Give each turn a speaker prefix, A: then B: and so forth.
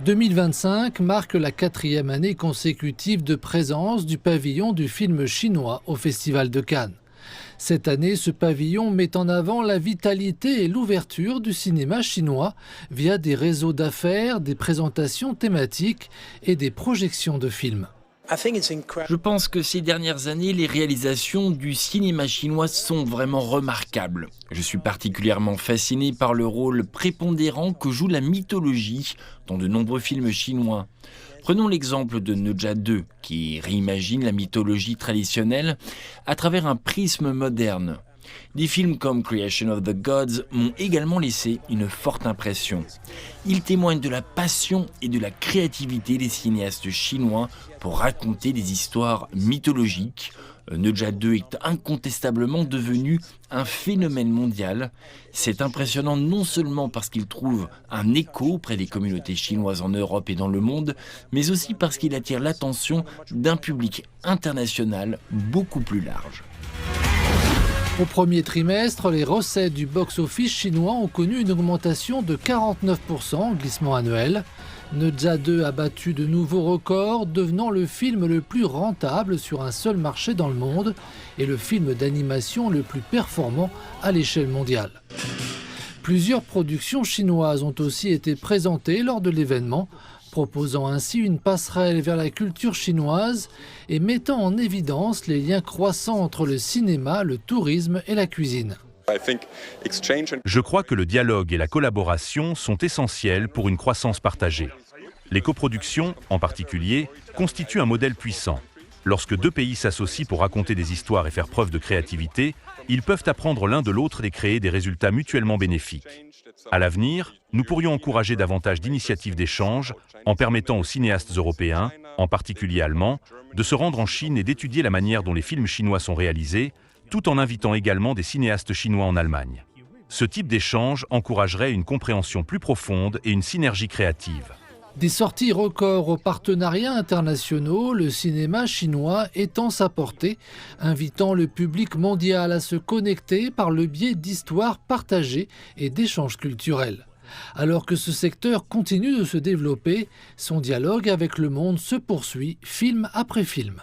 A: 2025 marque la 4e année consécutive de présence du pavillon du film chinois au Festival de Cannes. Cette année, ce pavillon met en avant la vitalité et l'ouverture du cinéma chinois via des réseaux d'affaires, des présentations thématiques et des projections de films.
B: Je pense que ces dernières années, les réalisations du cinéma chinois sont vraiment remarquables. Je suis particulièrement fasciné par le rôle prépondérant que joue la mythologie dans de nombreux films chinois. Prenons l'exemple de Ne Zha 2, qui réimagine la mythologie traditionnelle à travers un prisme moderne. Des films comme Creation of the Gods m'ont également laissé une forte impression. Ils témoignent de la passion et de la créativité des cinéastes chinois pour raconter des histoires mythologiques. Ne Zha 2 est incontestablement devenu un phénomène mondial. C'est impressionnant non seulement parce qu'il trouve un écho auprès des communautés chinoises en Europe et dans le monde, mais aussi parce qu'il attire l'attention d'un public international beaucoup plus large.
A: Au premier trimestre, les recettes du box-office chinois ont connu une augmentation de 49% en glissement annuel. Ne Zha 2 a battu de nouveaux records, devenant le film le plus rentable sur un seul marché dans le monde et le film d'animation le plus performant à l'échelle mondiale. Plusieurs productions chinoises ont aussi été présentées lors de l'événement, proposant ainsi une passerelle vers la culture chinoise et mettant en évidence les liens croissants entre le cinéma, le tourisme et la cuisine.
C: Je crois que le dialogue et la collaboration sont essentiels pour une croissance partagée. Les coproductions, en particulier, constituent un modèle puissant. Lorsque deux pays s'associent pour raconter des histoires et faire preuve de créativité, ils peuvent apprendre l'un de l'autre et créer des résultats mutuellement bénéfiques. À l'avenir, nous pourrions encourager davantage d'initiatives d'échange en permettant aux cinéastes européens, en particulier allemands, de se rendre en Chine et d'étudier la manière dont les films chinois sont réalisés, tout en invitant également des cinéastes chinois en Allemagne. Ce type d'échange encouragerait une compréhension plus profonde et une synergie créative.
A: Des sorties records aux partenariats internationaux, le cinéma chinois étend sa portée, invitant le public mondial à se connecter par le biais d'histoires partagées et d'échanges culturels. Alors que ce secteur continue de se développer, son dialogue avec le monde se poursuit film après film.